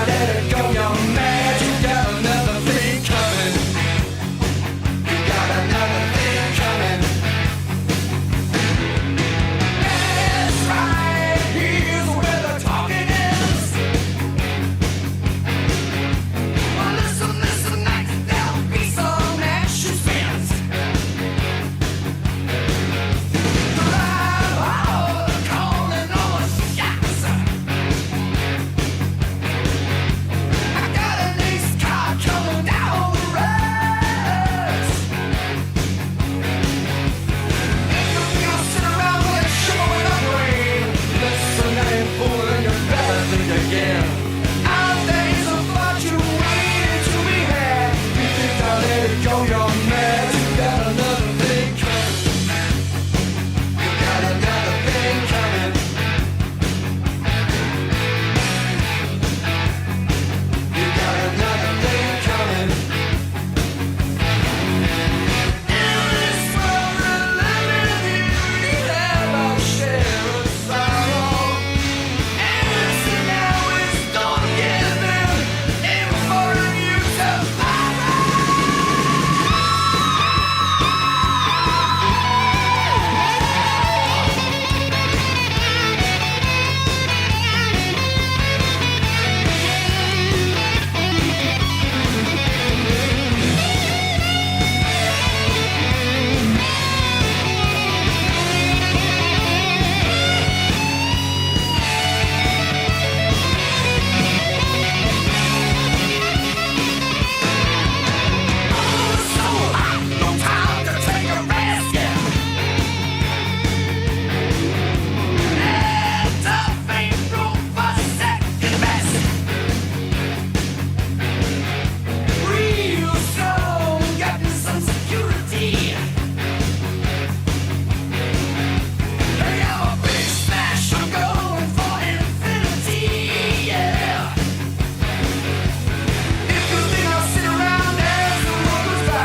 gotta let it go, young man. You got another thing coming. You got another thing coming. That's right, here's where the talking is. Well, listen, next there'll be some action scenes. Drive all the calling on shots. I got an ace car coming down the road. You'll sit around with a shivering up rain. Listen, I ain't fooling, you better think again. Our days of fortune waiting to be had. You think I'll let it go, young man? You got another thing coming. You got another thing coming. You got another thing coming. In this world we're living in, we have our share of sorrow. And so now it's don't give in for a new tomorrow. So hot, no time to take a rest, yeah. Heads up, ain't room for second best. Real slow, getting some security. Hey, I'm a big smash, I'm going for infinity, yeah. If you think I'll sit around as the world goes by,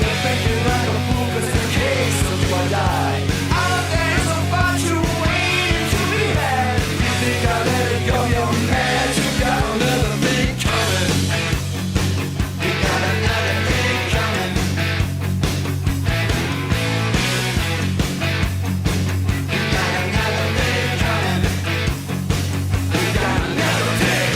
you're thinking like a fool, 'cause in case of you I die. Our days of fortune waiting to be had. You think I'll let it go, young man? You got another thing coming. You got another thing coming. You got another thing coming. You got another thing.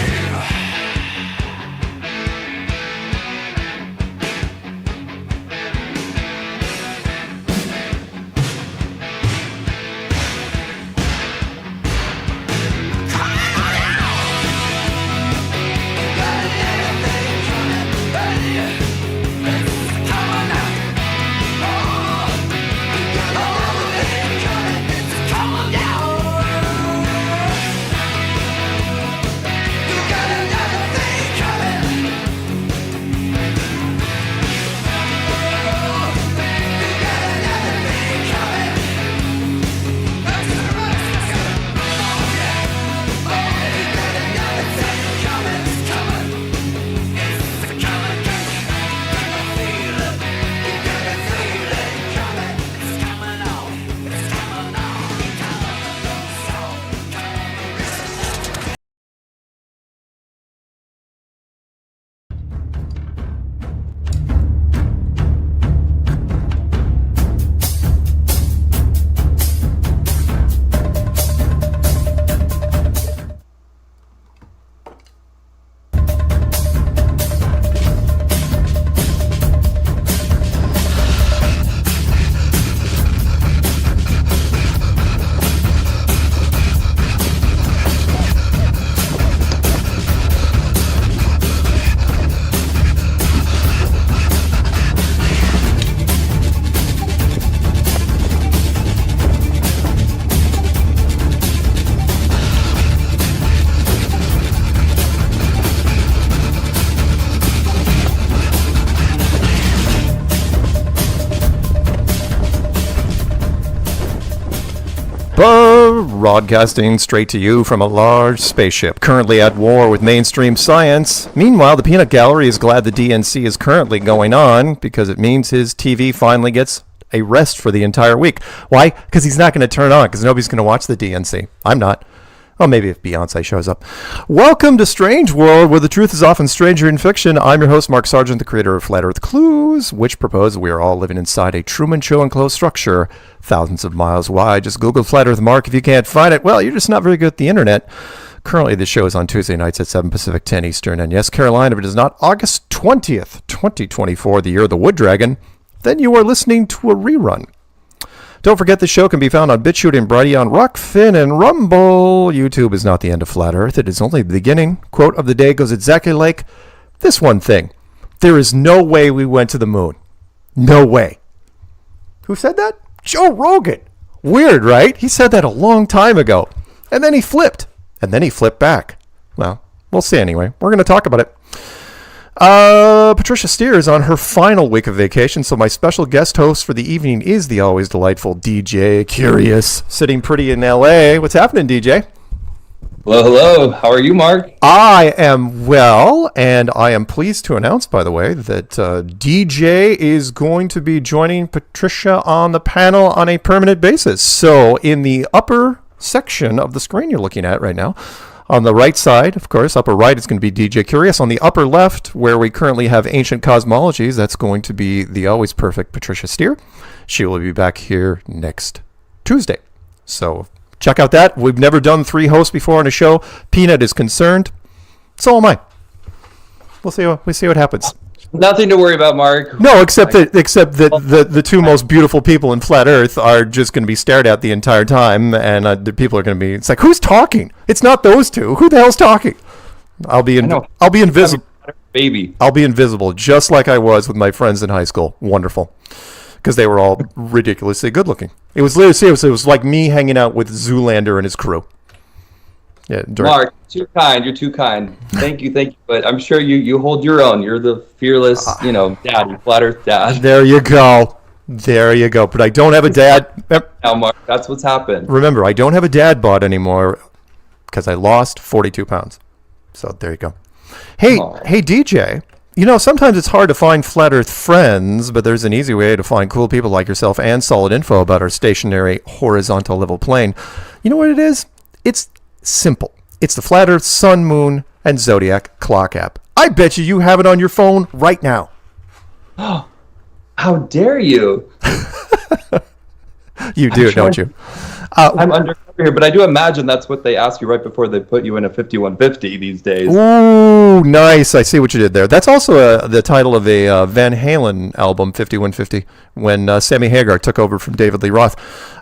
Broadcasting straight to you from a large spaceship, currently at war with mainstream science. Meanwhile, the Peanut Gallery is glad the DNC is currently going on because it means his TV finally gets a rest for the entire week. Why? Because he's not going to turn on, because nobody's going to watch the DNC. I'm not. Oh, maybe if Beyonce shows up. Welcome to Strange World, where the truth is often stranger in fiction. I'm your host, Mark Sargent, the creator of Flat Earth Clues, which propose we are all living inside a Truman Show enclosed structure, thousands of miles wide. Just Google Flat Earth Mark if you can't find it. Well, you're just not very good at the internet. Currently, the show is on Tuesday nights at 7 Pacific, 10 Eastern. And yes, Carolina, if it is not August 20th, 2024, the year of the Wood Dragon, then you are listening to a rerun. Don't forget the show can be found on BitChute and Brighteon, Rockfin, and Rumble. YouTube is not the end of Flat Earth. It is only the beginning. Quote of the day goes exactly like this one thing. There is no way we went to the moon. No way. Who said that? Joe Rogan. Weird, right? He said that a long time ago. And then he flipped. And then he flipped back. Well, we'll see anyway. We're going to talk about it. Patricia Steer is on her final week of vacation, so my special guest host for the evening is the always delightful DJ Curious, sitting pretty in LA. What's happening, DJ? Hello. How are you, Mark? I am well, and I am pleased to announce, by the way, that DJ is going to be joining Patricia on the panel on a permanent basis. So in the upper section of the screen you're looking at right now, on the right side, of course, upper right is going to be DJ Curious. On the upper left, where we currently have Ancient Cosmologies, that's going to be the always perfect Patricia Steer. She will be back here next Tuesday. So check out that. We've never done 3 hosts before on a show. Peanut is concerned. So am I. We'll see what happens. Nothing to worry about, Mark. No, except that the two most beautiful people in Flat Earth are just going to be stared at the entire time, and the people are going to be. It's like, who's talking? It's not those two. Who the hell's talking? I'll be invisible. Baby. I'll be invisible, just like I was with my friends in high school. Wonderful, because they were all ridiculously good looking. It was literally serious. It was like me hanging out with Zoolander and his crew. Yeah, Mark, too kind. You're too kind. Thank you. But I'm sure you hold your own. You're the fearless, daddy, Flat Earth dad. There you go. But I don't have a dad. Now, Mark, that's what's happened. Remember, I don't have a dad bod anymore because I lost 42 pounds. So there you go. Hey, DJ. Sometimes it's hard to find Flat Earth friends, but there's an easy way to find cool people like yourself and solid info about our stationary horizontal level plane. You know what it is? It's simple. It's the Flat Earth Sun, Moon, and Zodiac clock app. I bet you have it on your phone right now. How dare you? You do, don't you? I'm undercover here, but I do imagine that's what they ask you right before they put you in a 5150 these days. Ooh, nice. I see what you did there. That's also the title of a Van Halen album, 5150, when Sammy Hagar took over from David Lee Roth.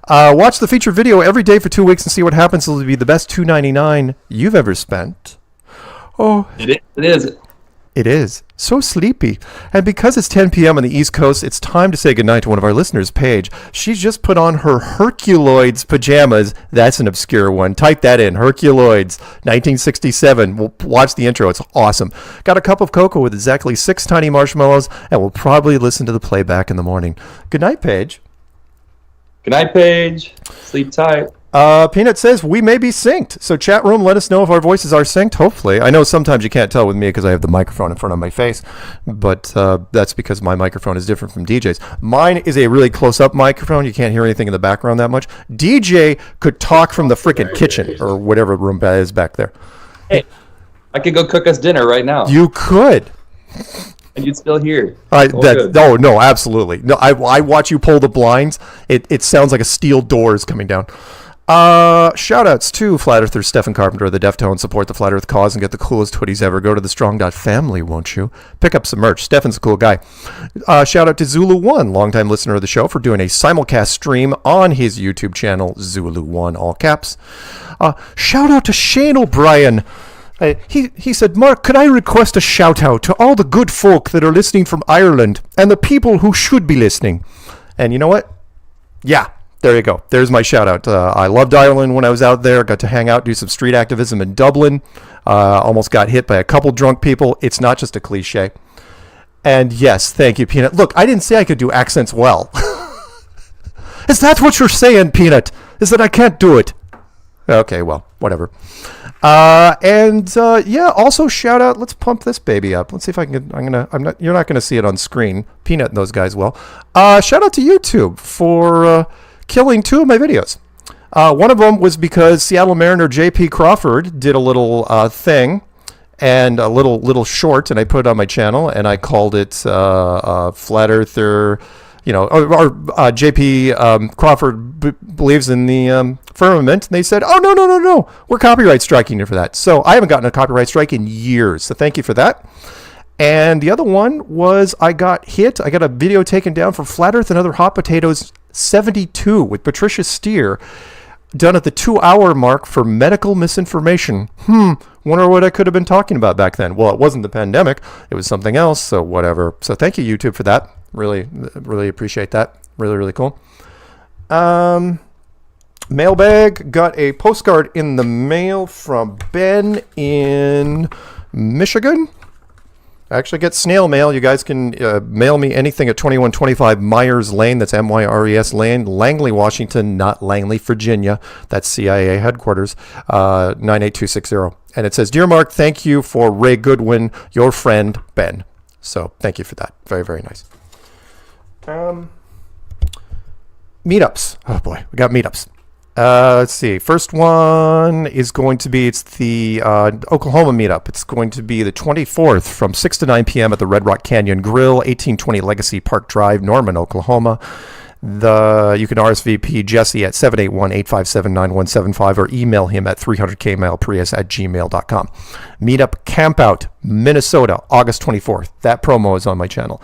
Watch the feature video every day for 2 weeks and see what happens. It'll be the best $2.99 you've ever spent. Oh, It is. It is. So sleepy. And because it's 10 p.m. on the East Coast, it's time to say goodnight to one of our listeners, Paige. She's just put on her Herculoids pajamas. That's an obscure one. Type that in. Herculoids, 1967. We'll watch the intro. It's awesome. Got a cup of cocoa with exactly 6 tiny marshmallows, and we'll probably listen to the playback in the morning. Good night, Paige. Good night, Paige. Sleep tight. Peanut says we may be synced. So chat room, let us know if our voices are synced, hopefully. I know sometimes you can't tell with me because I have the microphone in front of my face, but that's because my microphone is different from DJ's. Mine is a really close-up microphone. You can't hear anything in the background that much. DJ could talk from the frickin' kitchen or whatever room that is back there. Hey, I could go cook us dinner right now. You could. And you'd still hear. No, absolutely. No, I watch you pull the blinds. It sounds like a steel door is coming down. Shout outs to Flat Earther Stephen Carpenter of the Deftones. Support the Flat Earth cause and get the coolest hoodies ever. Go to the strong.family, won't you? Pick up some merch. Stephen's a cool guy. Shout out to ZULUONE, longtime listener of the show, for doing a simulcast stream on his YouTube channel, ZULUONE, all caps. Shout out to Shane O'Brien. He said, Mark, could I request a shout out to all the good folk that are listening from Ireland and the people who should be listening? And you know what? Yeah. There you go. There's my shout out. I loved Ireland when I was out there. Got to hang out, do some street activism in Dublin. Almost got hit by a couple drunk people. It's not just a cliche. And yes, thank you, Peanut. Look, I didn't say I could do accents well. Is that what you're saying, Peanut? Is that I can't do it? Okay, well, whatever. Also shout out. Let's pump this baby up. Let's see if I can get. You're not gonna see it on screen. Peanut and those guys will. Shout out to YouTube for killing 2 of my videos. One of them was because Seattle Mariner J.P. Crawford did a little thing and a little short, and I put it on my channel, and I called it Flat Earther, or J.P. Crawford believes in the firmament, and they said, oh, no, we're copyright striking you for that. So I haven't gotten a copyright strike in years, so thank you for that. And the other one was I got a video taken down for Flat Earth and Other Hot Potatoes 72 with Patricia Steer, done at the 2-hour mark for medical misinformation. Wonder what I could have been talking about back then. Well, it wasn't the pandemic. It was something else, so whatever. So thank you, YouTube, for that. Really, really appreciate that. Really, really cool. Mailbag. Got a postcard in the mail from Ben in Michigan. I actually get snail mail. You guys can mail me anything at 2125 Myres Lane. That's Myres Lane, Langley, Washington, not Langley, Virginia. That's CIA headquarters, 98260. And it says, Dear Mark, thank you for Ray Goodwin, your friend, Ben. So thank you for that. Very, very nice. Meetups. Oh, boy. We got meetups. Let's see. First one is going to be, it's the Oklahoma meetup. It's going to be the 24th from 6 to 9 p.m. at the Red Rock Canyon Grill, 1820 Legacy Park Drive, Norman, Oklahoma. You can RSVP Jesse at 781-857-9175 or email him at 300kmileprius@gmail.com. Meetup Campout, Minnesota, August 24th. That promo is on my channel.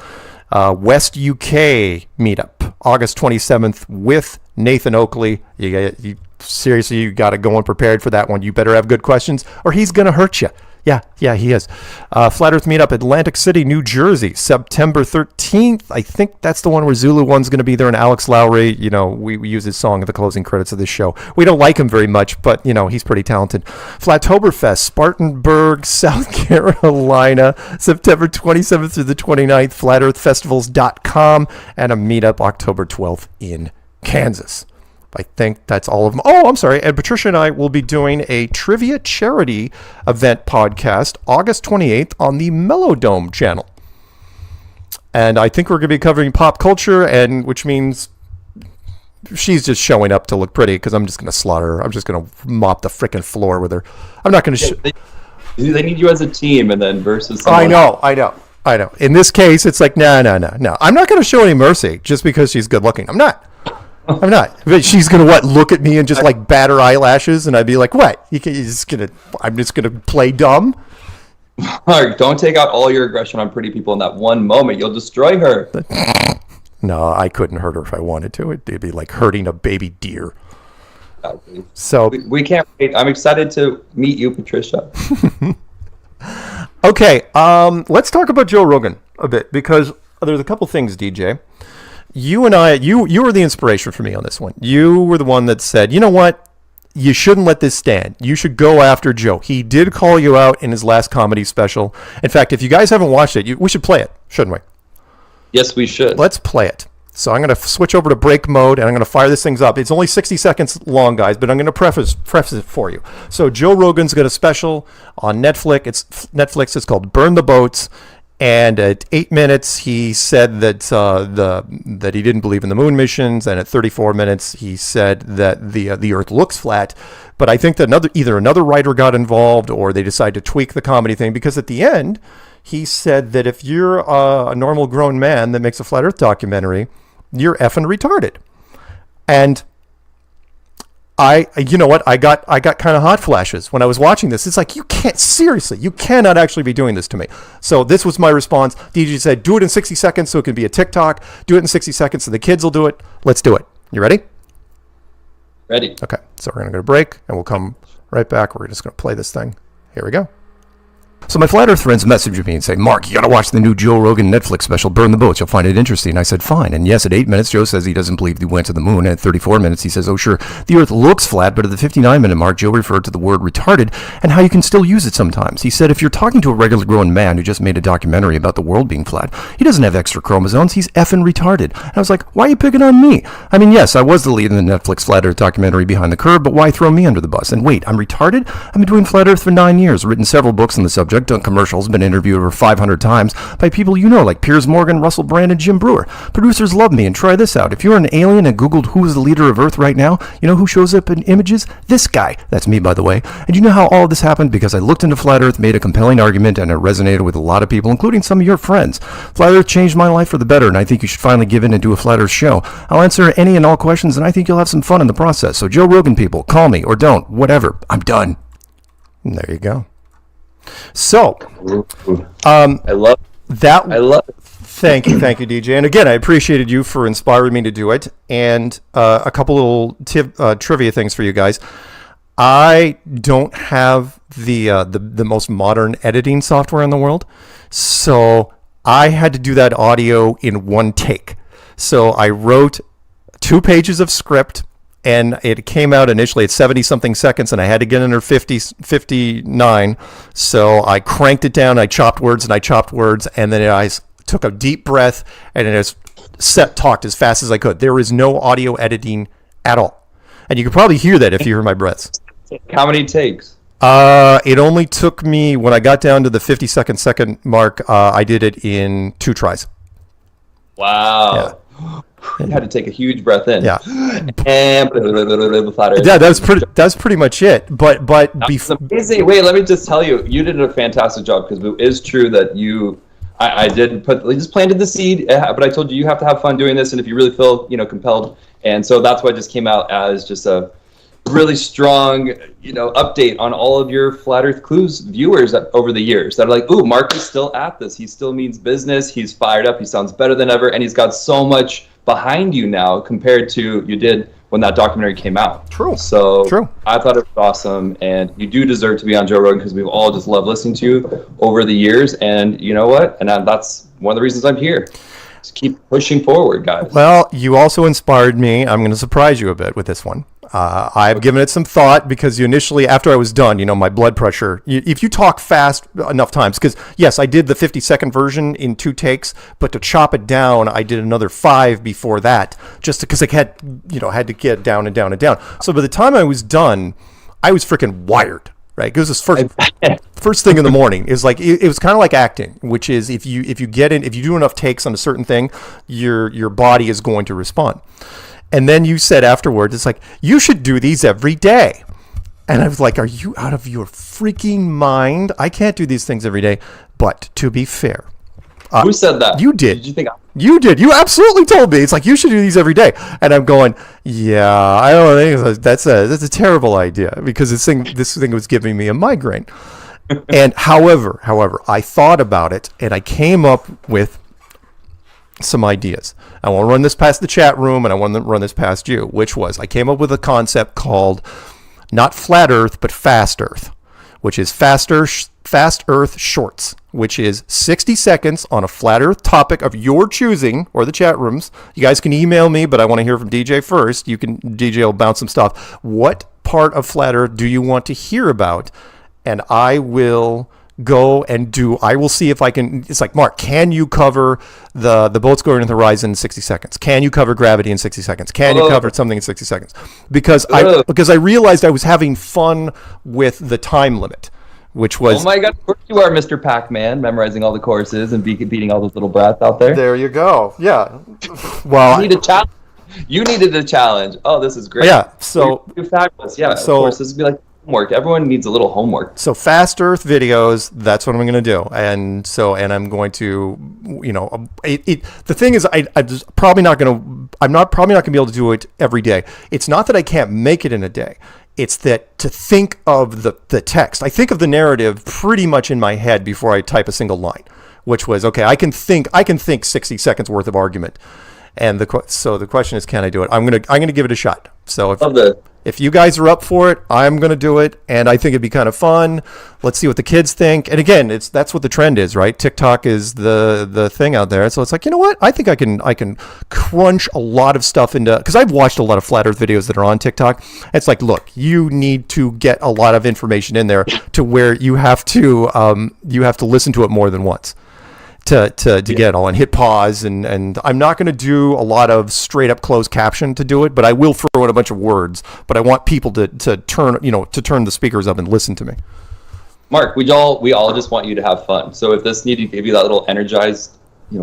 West UK meetup, August 27th with Nathan Oakley. Seriously, you got to go in prepared for that one. You better have good questions or he's going to hurt you. Yeah, he is. Flat Earth meetup, Atlantic City, New Jersey, September 13th. I think that's the one where ZULUONE's going to be there, and Alex Lowry. We use his song at the closing credits of this show. We don't like him very much, but, he's pretty talented. Flattoberfest, Spartanburg, South Carolina, September 27th through the 29th, flatearthfestivals.com, and a meetup October 12th in Kansas. I think that's all of them. Oh, I'm sorry. And Patricia and I will be doing a trivia charity event podcast August 28th on the Melodome channel. And I think we're going to be covering pop culture, and which means she's just showing up to look pretty because I'm just going to slaughter her. I'm just going to mop the freaking floor with her. I'm not going to... They need you as a team and then versus someone. I know. In this case, it's like, no. I'm not going to show any mercy just because she's good looking. I'm not. But she's going to, look at me and just, bat her eyelashes, and I'd be like, what? I'm just going to play dumb? Mark, don't take out all your aggression on pretty people in that one moment. You'll destroy her. No, I couldn't hurt her if I wanted to. It'd be like hurting a baby deer. So we can't wait. I'm excited to meet you, Patricia. Okay, let's talk about Joe Rogan a bit, because there's a couple things, DJ. You and I, you were the inspiration for me on this one. You were the one that said, you know what? You shouldn't let this stand. You should go after Joe. He did call you out in his last comedy special. In fact, if you guys haven't watched it, we should play it, shouldn't we? Yes, we should. Let's play it. So I'm going to switch over to break mode, and I'm going to fire this thing up. It's only 60 seconds long, guys, but I'm going to preface it for you. So Joe Rogan's got a special on Netflix. It's called Burn the Boats. And at 8 minutes, he said that that he didn't believe in the moon missions, and at 34 minutes, he said that the Earth looks flat. But I think that either another writer got involved, or they decided to tweak the comedy thing, because at the end, he said that if you're a normal grown man that makes a flat Earth documentary, you're effing retarded. And you know what? I got kind of hot flashes when I was watching this. It's like, you cannot actually be doing this to me. So this was my response. DJ said, do it in 60 seconds so it can be a TikTok. Do it in 60 seconds so the kids will do it. Let's do it. You ready? Ready. Okay. So we're going to go to break, and we'll come right back. We're just going to play this thing. Here we go. So my flat Earth friends messaged me and say, Mark, you got to watch the new Joe Rogan Netflix special, Burn the Boats. You'll find it interesting. I said, fine. And yes, at 8 minutes, Joe says he doesn't believe he went to the moon. And at 34 minutes, he says, oh, sure, the Earth looks flat. But at the 59-minute mark, Joe referred to the word retarded and how you can still use it sometimes. He said, if you're talking to a regular grown man who just made a documentary about the world being flat, he doesn't have extra chromosomes. He's effing retarded. And I was like, why are you picking on me? I mean, yes, I was the lead in the Netflix flat Earth documentary Behind the Curve, but why throw me under the bus? And wait, I'm retarded? I've been doing flat Earth for 9 years, written several books on the subject junk dunk commercials, been interviewed over 500 times by people you know like Piers Morgan, Russell Brand, and Jim Brewer. Producers love me, and try this out. If you're an alien and Googled who is the leader of Earth right now, you know who shows up in images? This guy. That's me, by the way. And you know how all of this happened? Because I looked into Flat Earth, made a compelling argument, and it resonated with a lot of people, including some of your friends. Flat Earth changed my life for the better, and I think you should finally give in and do a Flat Earth show. I'll answer any and all questions, and I think you'll have some fun in the process. So Joe Rogan people, call me or don't, whatever. I'm done. And there you go. So, I love that. I love it. Thank you, DJ. And again, I appreciated you for inspiring me to do it. And a couple little trivia things for you guys. I don't have the most modern editing software in the world, so I had to do that audio in one take. So I wrote 2 pages of script, and it came out initially at 70-something seconds, and I had to get under 59. So I cranked it down, I chopped words, and then I took a deep breath, and it talked as fast as I could. There is no audio editing at all. And you can probably hear that if you hear my breaths. How many takes? It only took me, when I got down to the 52nd mark, I did it in 2 tries. Wow. Yeah. You had to take a huge breath in. Yeah. And Yeah, that's pretty much it. But amazing. Wait, let me just tell you, you did a fantastic job, because it is true that I just planted the seed, but I told you have to have fun doing this, and if you really feel compelled, and so that's why it just came out as just a really strong update on all of your Flat Earth Clues viewers over the years that are like, ooh, Mark is still at this. He still means business. He's fired up. He sounds better than ever, and he's got so much behind you now compared to you did when that documentary came out. True. So True. I thought it was awesome, and you do deserve to be on Joe Rogan, because we've all just loved listening to you over the years, and you know what? And that's one of the reasons I'm here. Just keep pushing forward, guys. Well, you also inspired me. I'm going to surprise you a bit with this one. I've given it some thought, because you initially, after I was done, my blood pressure, if you talk fast enough times, because yes, I did the 50-second version in 2 takes, but to chop it down, I did another 5 before that, just because I had to get down and down and down. So by the time I was done, I was freaking wired, right? Because this first thing in the morning is like, it was kind of like acting, which is if you do enough takes on a certain thing, your body is going to respond. And then you said afterwards, it's like, you should do these every day. And I was like, are you out of your freaking mind? I can't do these things every day. But to be fair, who said that? You did. Did you think? You did. You absolutely told me. It's like, you should do these every day. And I'm going, yeah, I don't think that's a terrible idea, because this thing was giving me a migraine. And however, I thought about it, and I came up with some ideas. I want to run this past the chat room, and I want to run this past you, which was, I came up with a concept called not Flat Earth, but Fast Earth, which is Fast Earth Shorts, which is 60 seconds on a Flat Earth topic of your choosing, or the chat rooms. You guys can email me, but I want to hear from DJ first. DJ will bounce some stuff. What part of Flat Earth do you want to hear about? And I will go and I will see if I can. It's like, Mark, can you cover the boats going on the horizon in 60 seconds? Can you cover gravity in 60 seconds? Can you cover something in 60 seconds? Because I realized I was having fun with the time limit, which was... Oh my God, of course you are, Mr. Pac-Man, memorizing all the courses and beating all those little brats out there. There you go. Yeah. Well, you needed a challenge. Oh, this is great. Yeah. So you're fabulous. Yeah. So, of course, this would be like homework. Everyone needs a little homework. So Fast Earth videos, that's what I'm going to do. And I'm going to, the thing is, I'm probably not going to be able to do it every day. It's not that I can't make it in a day. It's that to think of the text, I think of the narrative pretty much in my head before I type a single line, which was, okay, I can think 60 seconds worth of argument. And so the question is, can I do it? I'm gonna give it a shot. So if you guys are up for it, I'm gonna do it, and I think it'd be kind of fun. Let's see what the kids think. And again, that's what the trend is, right? TikTok is the thing out there. So it's like, you know what? I think I can crunch a lot of stuff into, because I've watched a lot of Flat Earth videos that are on TikTok. It's like, look, you need to get a lot of information in there to where you have to listen to it more than once. To get it all and hit pause, and I'm not going to do a lot of straight up closed caption to do it, but I will throw in a bunch of words. But I want people to turn the speakers up and listen to me. Mark, we all just want you to have fun. So if this needed to give you that little energized,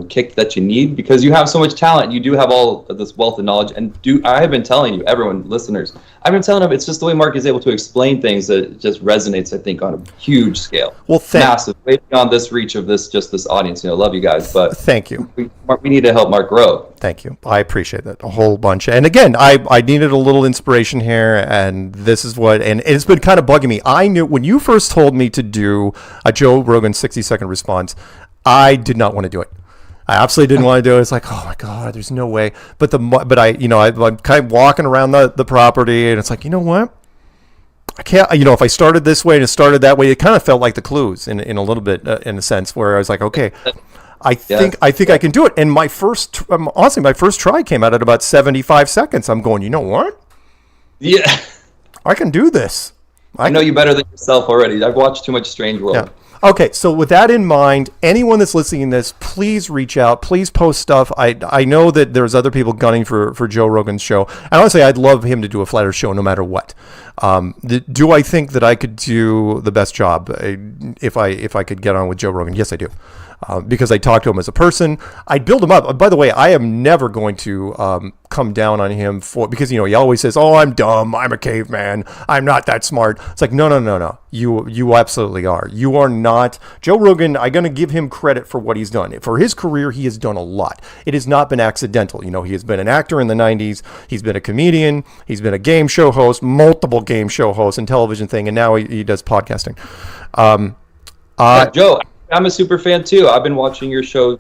kick that you need, because you have so much talent, you do have all of this wealth of knowledge, and I have been telling you, everyone, listeners, I've been telling them it's just the way Mark is able to explain things that just resonates, I think, on a huge scale. Well, massive, way beyond this reach of this audience. Love you guys, but thank you. We need to help Mark grow. Thank you. I appreciate that a whole bunch. And again, I needed a little inspiration here, and this is and it's been kind of bugging me. I knew when you first told me to do a Joe Rogan 60-second response, I did not want to do it. I absolutely didn't want to do it. It's like, oh my God, there's no way. But I'm kind of walking around the property, and it's like, you know what? I can't, if I started this way and it started that way, it kind of felt like the Clues in a little bit, in a sense, where I was like, okay, I think I can do it. And honestly, my first try came out at about 75 seconds. I'm going, you know what? Yeah. I can do this. I know you better than yourself already. I've watched too much Strange World. Yeah. Okay, so with that in mind, anyone that's listening to this, please reach out. Please post stuff. I know that there's other people gunning for Joe Rogan's show. And honestly, I'd love him to do a flatter show no matter what. Do I think that I could do the best job if I could get on with Joe Rogan? Yes, I do. Because I talk to him as a person. I build him up. By the way, I am never going to come down on him because he always says, "Oh, I'm dumb. I'm a caveman. I'm not that smart." It's like, no. You absolutely are. You are not. Joe Rogan, I'm going to give him credit for what he's done. For his career, he has done a lot. It has not been accidental. He has been an actor in the 90s. He's been a comedian. He's been a game show host, multiple game show hosts and television thing, and now he does podcasting. Joe, I'm a super fan too. I've been watching your show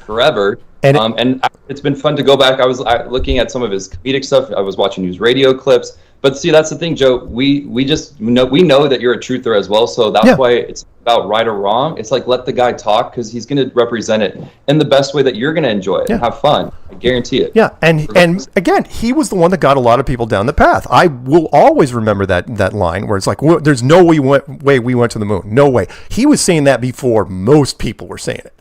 forever, and it's been fun to go back. I was looking at some of his comedic stuff. I was watching his radio clips. But see, that's the thing, Joe. We know that you're a truther as well. So that's why it's about right or wrong. It's like, let the guy talk, because he's going to represent it in the best way that you're going to enjoy it and have fun. I guarantee it. Yeah, and again, he was the one that got a lot of people down the path. I will always remember that line where it's like, there's no way we went to the moon. No way. He was saying that before most people were saying it.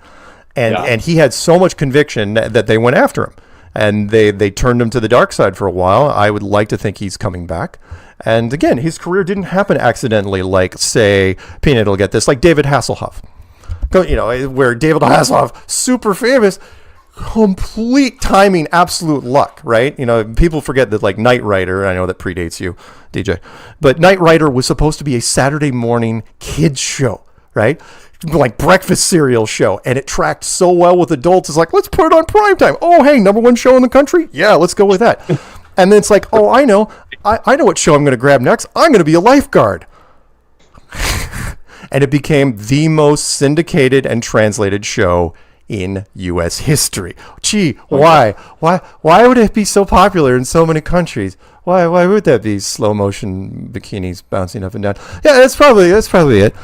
And he had so much conviction that they went after him. And they turned him to the dark side for a while. I would like to think he's coming back. And again, his career didn't happen accidentally, like, say, Peanut will get this, like David Hasselhoff. Where David Hasselhoff, super famous, complete timing, absolute luck, right? People forget that, like, Knight Rider, I know that predates you, DJ, but Knight Rider was supposed to be a Saturday morning kids show, right? Like breakfast cereal show, and it tracked so well with adults. It's like, let's put it on primetime. Oh, hey, #1 show in the country? Yeah, let's go with that. And then it's like, oh, I know what show I'm going to grab next. I'm going to be a lifeguard. And it became the most syndicated and translated show in U.S. history. Gee, why would it be so popular in so many countries? Why would that be? Slow motion bikinis bouncing up and down. Yeah, that's probably it.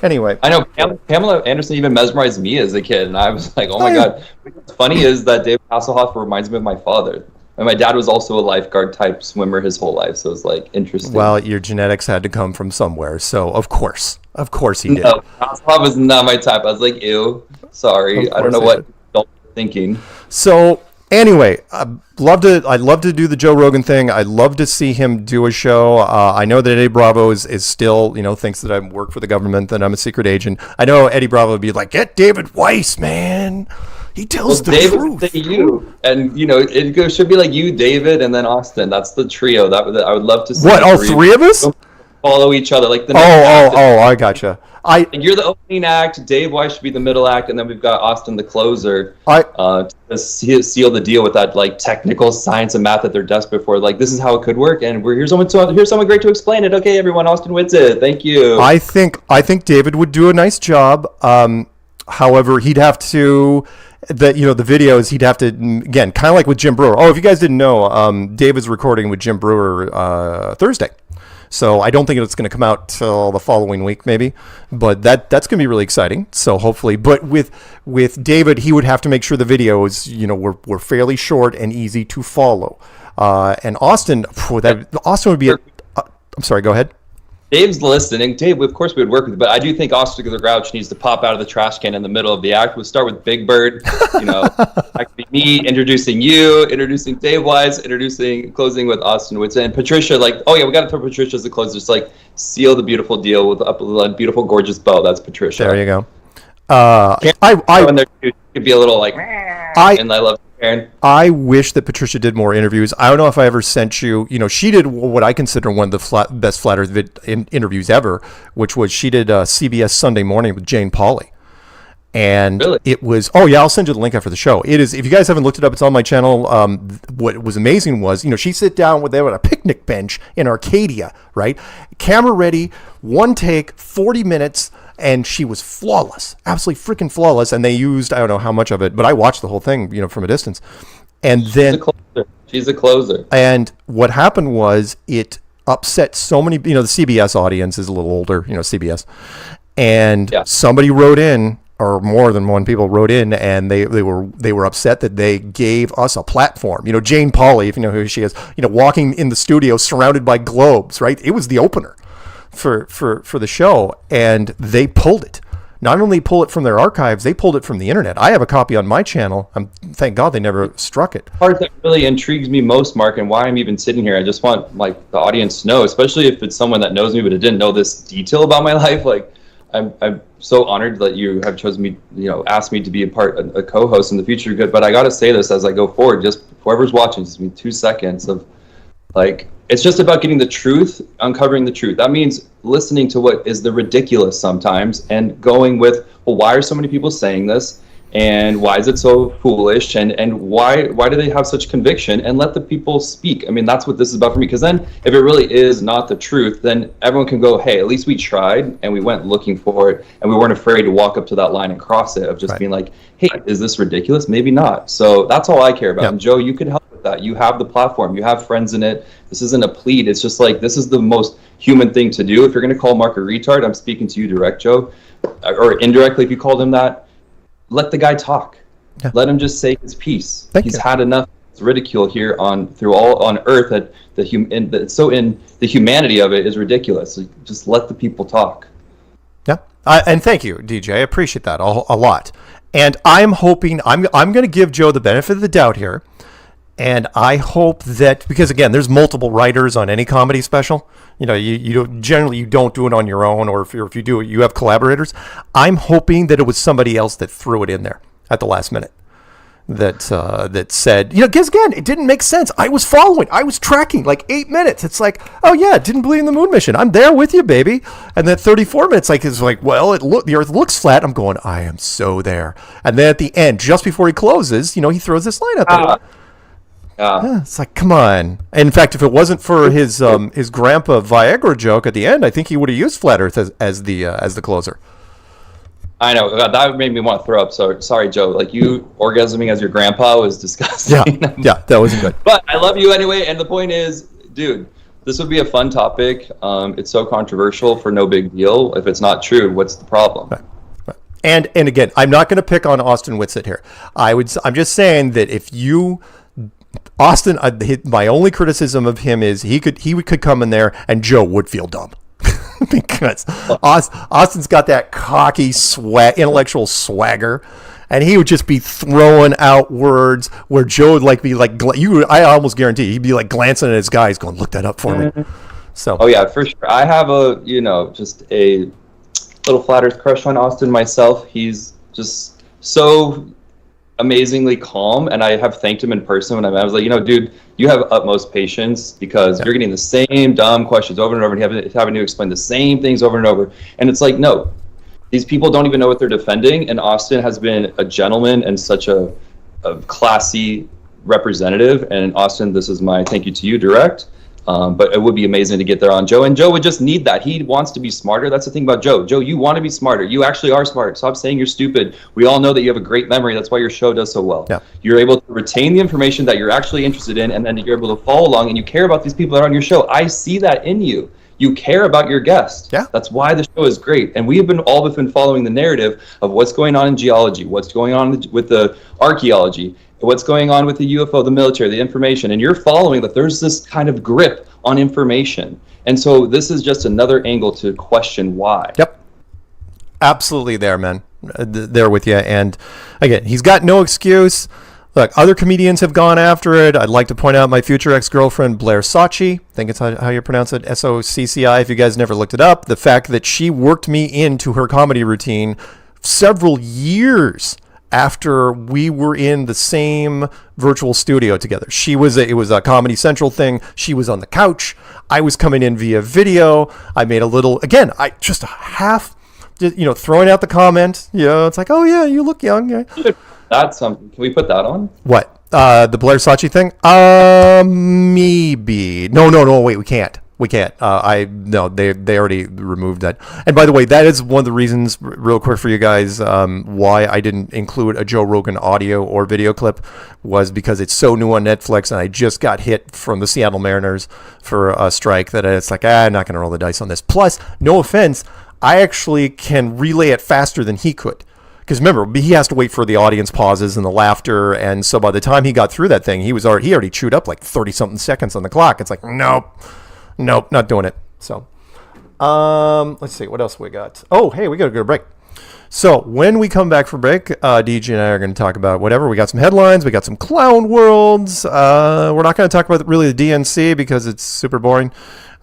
Anyway, I know Pamela Anderson even mesmerized me as a kid, and I was like, oh my God. What's funny is that David Hasselhoff reminds me of my father. And my dad was also a lifeguard type swimmer his whole life, so it's like interesting. Well, your genetics had to come from somewhere, so of course he did. No, Hasselhoff was not my type. I was like, ew, sorry, I don't know what adults are thinking. So anyway, I'd love to do the Joe Rogan thing. I'd love to see him do a show. I know that Eddie Bravo is still, thinks that I work for the government, that I'm a secret agent. I know Eddie Bravo would be like, get David Weiss, man. He tells the truth. You, and it should be like you, David, and then Austin. That's the trio. That I would love to see. What? All three of us follow each other, like the. I gotcha. You're the opening act. Dave Weiss should be the middle act, and then we've got Austin, the closer. To seal the deal with that like technical science and math that they're desperate for. Like, this is how it could work, and here's someone great to explain it. Okay, everyone, Austin wins it. Thank you. I think David would do a nice job. However, he'd have to. The videos, he'd have to, again, kind of like with Jim Brewer. Oh, if you guys didn't know, David's recording with Jim Brewer Thursday. So I don't think it's going to come out till the following week, maybe. But that's going to be really exciting. So hopefully, but with David, he would have to make sure the videos, were fairly short and easy to follow. And Austin, Austin would be I'm sorry, go ahead. Dave's listening. Dave, of course we would work with you, but I do think Oscar the Grouch needs to pop out of the trash can in the middle of the act. We'll start with Big Bird. That could be me introducing you, introducing Dave Wise, closing with Austin Whitson. And Patricia, we got to throw Patricia as the closer. Just seal the beautiful deal with a beautiful, gorgeous bow. That's Patricia. There you go. It could be a little and I love Karen. I wish that Patricia did more interviews. I don't know if I ever sent you, she did what I consider one of the best Flat Earth interviews ever, which was she did CBS Sunday Morning with Jane Pauley. And really? It was, I'll send you the link after the show. It is, if you guys haven't looked it up, it's on my channel. What was amazing was, she'd sit down with them at a picnic bench in Arcadia, right? Camera ready, one take, 40 minutes, and she was flawless, absolutely freaking flawless. And they used, I don't know how much of it, but I watched the whole thing, from a distance. And then she's a closer. And what happened was it upset so many, the CBS audience is a little older, CBS. And somebody wrote in, or more than one people wrote in, and they were upset that they gave us a platform. Jane Pauley, if you know who she is, walking in the studio surrounded by globes, right? It was the opener for the show, and they pulled it. Not only pull it from their archives, they pulled it from the internet. I have a copy on my channel. Thank God they never struck it. The part that really intrigues me most, Mark, and why I'm even sitting here, I just want the audience to know, especially if it's someone that knows me but it didn't know this detail about my life. I'm so honored that you have chosen me, asked me to be a co-host in the future. Good, but I got to say this as I go forward. Just whoever's watching, just 2 seconds of it's just about getting the truth, uncovering the truth. That means listening to what is the ridiculous sometimes and going with, well, why are so many people saying this? And why is it so foolish? And why do they have such conviction? And let the people speak. I mean, that's what this is about for me. Because then if it really is not the truth, then everyone can go, hey, at least we tried and we went looking for it. And we weren't afraid to walk up to that line and cross it of just being like, hey, is this ridiculous? Maybe not. So that's all I care about. And Joe, you could help with that. You have the platform. You have friends in it. This isn't a plead. It's just this is the most human thing to do. If you're going to call Mark a retard, I'm speaking to you direct, Joe. Or indirectly if you called him that. Let the guy talk. Yeah. Let him just say his piece. He's had enough ridicule here on Earth that in the humanity of it is ridiculous. So just let the people talk. Yeah, and thank you, DJ. I appreciate that a lot. And I'm hoping I'm going to give Joe the benefit of the doubt here, and I hope that, because again, there's multiple writers on any comedy special. You generally don't do it on your own, or if you do it, you have collaborators. I'm hoping that it was somebody else that threw it in there at the last minute. That said, because again, it didn't make sense. I was following, I was tracking 8 minutes. It's didn't believe in the moon mission. I'm there with you, baby. And then 34 minutes, well, the Earth looks flat. I'm going, I am so there. And then at the end, just before he closes, he throws this line out there. Yeah, it's come on. In fact, if it wasn't for his grandpa Viagra joke at the end, I think he would have used Flat Earth as the closer. I know, that made me want to throw up. So sorry, Joe. You orgasming as your grandpa was disgusting. Yeah, that wasn't good. But I love you anyway. And the point is, dude, this would be a fun topic. It's so controversial for no big deal. If it's not true, what's the problem? Right. And again, I'm not going to pick on Austin Whitsitt here. I'm just saying that if you. Austin, my only criticism of him is he could come in there and Joe would feel dumb because Austin's got that cocky intellectual swagger, and he would just be throwing out words where Joe would be I almost guarantee he'd be glancing at his guys going, look that up for me. So for sure. I have just a little Flat Earth crush on Austin myself. He's just so amazingly calm, and I have thanked him in person when I was dude, you have utmost patience because you're getting the same dumb questions over and over and having to explain the same things over and over, and it's no, these people don't even know what they're defending. And Austin has been a gentleman and such a classy representative. And Austin, this is my thank you to you direct. But it would be amazing to get there on Joe, and Joe would just need that. He wants to be smarter. That's the thing about Joe. Joe, you want to be smarter. You actually are smart. Stop saying you're stupid. We all know that you have a great memory. That's why your show does so well. Yeah. You're able to retain the information that you're actually interested in, and then you're able to follow along, and you care about these people that are on your show. I see that in you. You care about your guest. Yeah. That's why the show is great. And we have all been following the narrative of what's going on in geology, what's going on with the archaeology, what's going on with the UFO, the military, the information, and you're following that there's this kind of grip on information. And so this is just another angle to question why. Yep. Absolutely there, man. There with you. And again, he's got no excuse. Look, other comedians have gone after it. I'd like to point out my future ex-girlfriend, Blair Socci. I think it's how you pronounce it, Socci, if you guys never looked it up. The fact that she worked me into her comedy routine several years after we were in the same virtual studio together. It was a Comedy Central thing. She was on the couch. I was coming in via video. I made a little, again, just a half, throwing out the comment. It's like, oh yeah, you look young. That's something. Can we put that on? What? The Blair Socci thing? Maybe. No. Wait, we can't. They already removed that. And by the way, that is one of the reasons, real quick for you guys, why I didn't include a Joe Rogan audio or video clip, was because it's so new on Netflix, and I just got hit from the Seattle Mariners for a strike that it's like, I'm not going to roll the dice on this. Plus, no offense, I actually can relay it faster than he could. Because remember, he has to wait for the audience pauses and the laughter, and so by the time he got through that thing, he already chewed up like 30-something seconds on the clock. It's like, nope, not doing it. So, let's see, what else we got? Oh, hey, we got to go to break. So when we come back from break, DJ and I are going to talk about whatever. We got some headlines, we got some clown worlds. We're not going to talk about really the DNC because it's super boring.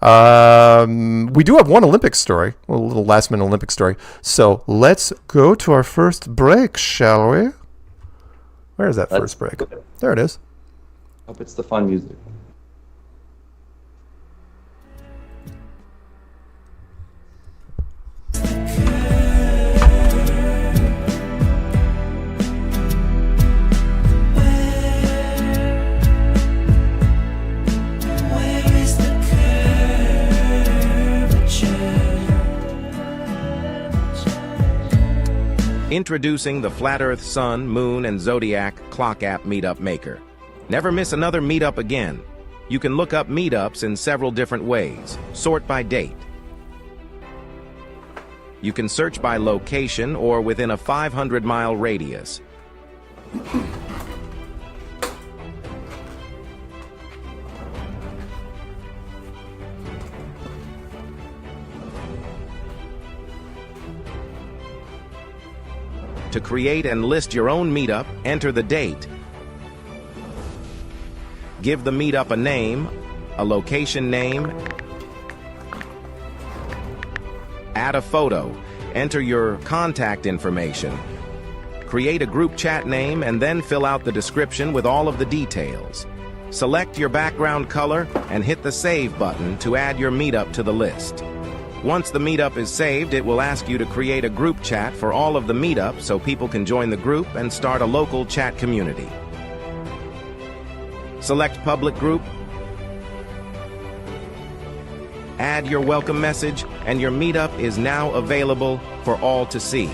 We do have one Olympic story, a little last-minute Olympic story. So let's go to our first break, shall we? Where is that first break? There it is. Hope it's the fun music. Introducing the Flat Earth Sun, Moon, and Zodiac Clock App Meetup Maker. Never miss another meetup again. You can look up meetups in several different ways. Sort by date. You can search by location or within a 500-mile radius. To create and list your own meetup, enter the date. Give the meetup a name, a location name. Add a photo. Enter your contact information. Create a group chat name and then fill out the description with all of the details. Select your background color and hit the Save button to add your meetup to the list. Once the meetup is saved, it will ask you to create a group chat for all of the meetups so people can join the group and start a local chat community. Select Public Group. Add your welcome message, and your meetup is now available for all to see.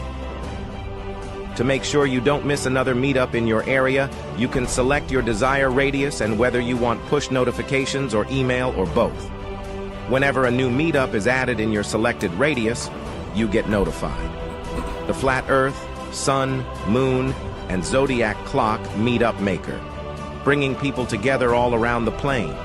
To make sure you don't miss another meetup in your area, you can select your desired radius and whether you want push notifications or email or both. Whenever a new meetup is added in your selected radius, you get notified. The Flat Earth, Sun, Moon, and Zodiac Clock Meetup Maker, bringing people together all around the plane.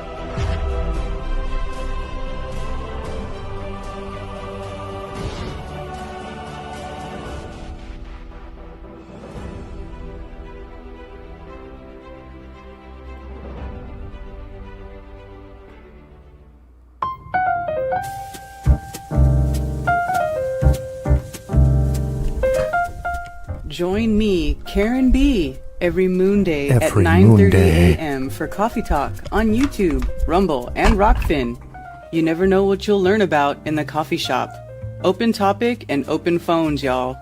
Join me, Karen B, every Moon Day at Every 9:30 Moon Day. a.m. for Coffee Talk on YouTube, Rumble, and Rockfin. You never know what you'll learn about in the coffee shop. Open topic and open phones, y'all.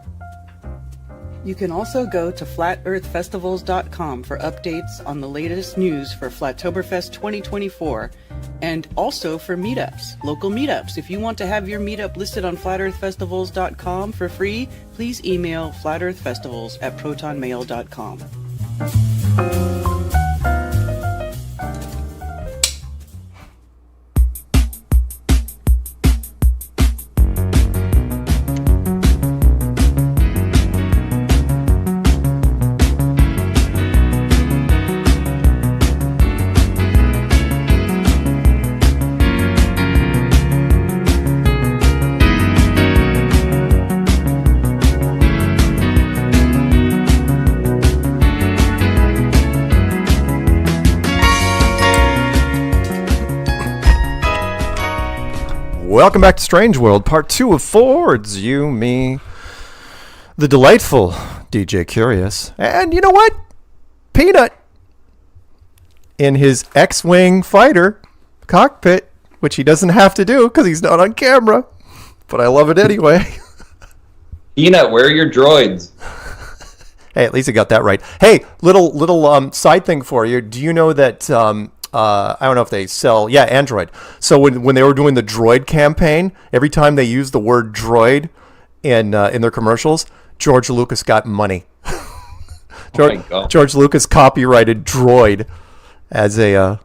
You can also go to flatearthfestivals.com for updates on the latest news for Flattoberfest 2024 and also for meetups, local meetups. If you want to have your meetup listed on flatearthfestivals.com for free, please email flatearthfestivals@protonmail.com. Welcome back to Strange World, part 2 of 4. It's you, me, the delightful DJ Curious, and you know what? Peanut in his X-Wing fighter cockpit, which he doesn't have to do because he's not on camera, but I love it anyway. Peanut, where are your droids? Hey, at least I got that right. Hey, little side thing for you. Do you know that I don't know if they sell Android. So when they were doing the droid campaign, every time they used the word droid in their commercials, George Lucas got money. Oh my God. George Lucas copyrighted droid as a